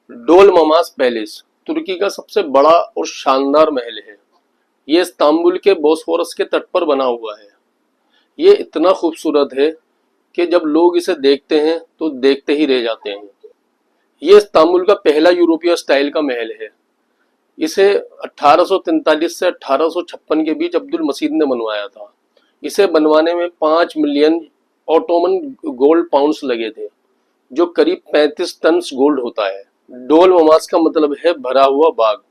डोलमामास palace तुर्की का सबसे बड़ा और शानदार महल है। ये इस्तांबुल के बोस्फोरस के तट पर बना हुआ है। ये इतना खूबसूरत है कि जब लोग इसे देखते हैं तो देखते ही रह जाते हैं। ये इस्तांबुल का पहला यूरोपीय स्टाइल का महल है। इसे 1843 से 1856 के बीच अब्दुल मजीद ने बनवाया था। इसे बनवाने में 5 मिलियन ऑटोमन गोल्ड पाउंड्स लगे थे, जो करीब 35 टन गोल्ड होता है। डोलमामास का मतलब है भरा हुआ बाग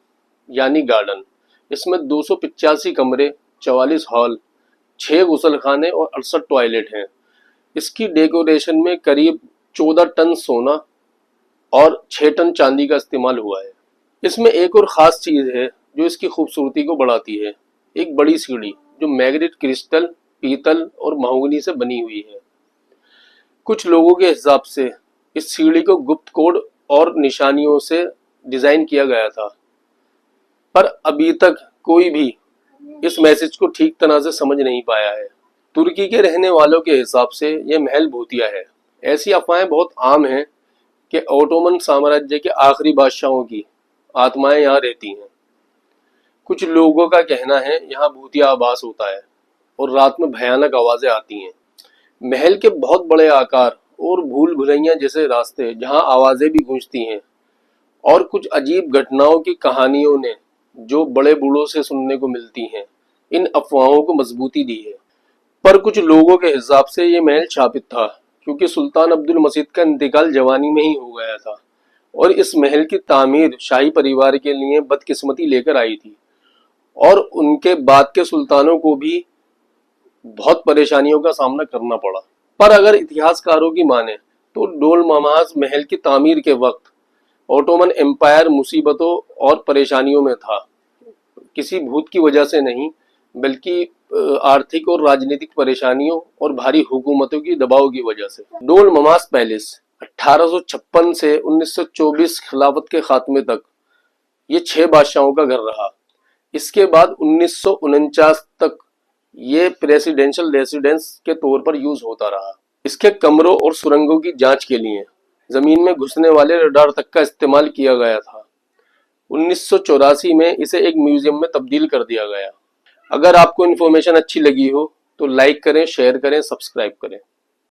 यानी गार्डन। इसमें 285 कमरे, 44 हॉल, 6 गुसलखाने और 68 टॉयलेट हैं। इसकी डेकोरेशन में करीब 14 टन सोना और 6 टन चांदी का इस्तेमाल हुआ है। इसमें एक और ख़ास चीज़ है जो इसकी खूबसूरती को बढ़ाती है। एक बड़ी सीढ़ी जो मैग्नेट क्रिस्टल, पीतल और महोगनी से बनी हुई है। कुछ लोगों के हिसाब से इस सीढ़ी को गुप्त कोड और निशानियों से डिज़ाइन किया गया था, पर अभी तक कोई भी इस मैसेज को ठीक तरह से समझ नहीं पाया है। तुर्की के रहने वालों के हिसाब से यह महल भूतिया है। ऐसी अफवाहें बहुत आम हैं कि ओटोमन साम्राज्य के आखिरी बादशाहों की आत्माएं यहाँ रहती हैं। कुछ लोगों का कहना है यहाँ भूतिया आभास होता है और रात में भयानक आवाजें आती हैं। महल के बहुत बड़े आकार और भूल भुलैया जैसे रास्ते जहाँ आवाजें भी गूंजती हैं, और कुछ अजीब घटनाओं की कहानियों ने जो बड़े बूढ़ों से सुनने को मिलती हैं, इन अफवाहों को मजबूती दी है। पर कुछ लोगों के हिसाब से ये महल शापित था, क्योंकि सुल्तान अब्दुल मजीद का इंतकाल जवानी में ही हो गया था और इस महल की तामीर शाही परिवार के लिए बदकिस्मती लेकर आई थी, और उनके बाद के सुल्तानों को भी बहुत परेशानियों का सामना करना पड़ा। पर अगर इतिहासकारों की माने तो डोलमामास महल की तामीर के वक्त ओटोमन एम्पायर मुसीबतों और परेशानियों में था। किसी भूत की वजह से नहीं, बल्कि आर्थिक और राजनीतिक परेशानियों और भारी हुकूमतों की दबाव की वजह से। डोलमामास पैलेस 1856 से 1924 खिलाफत के खात्मे तक ये 6 बादशाहों का घर रहा। इसके बाद 1949 तक ये प्रेसिडेंशियल रेसिडेंस के तौर पर यूज होता रहा। इसके कमरों और सुरंगों की जांच के लिए जमीन में घुसने वाले रडार तक का इस्तेमाल किया गया था। 1984 में इसे एक म्यूजियम में तब्दील कर दिया गया। अगर आपको इन्फॉर्मेशन अच्छी लगी हो तो लाइक करें, शेयर करें, सब्सक्राइब करें।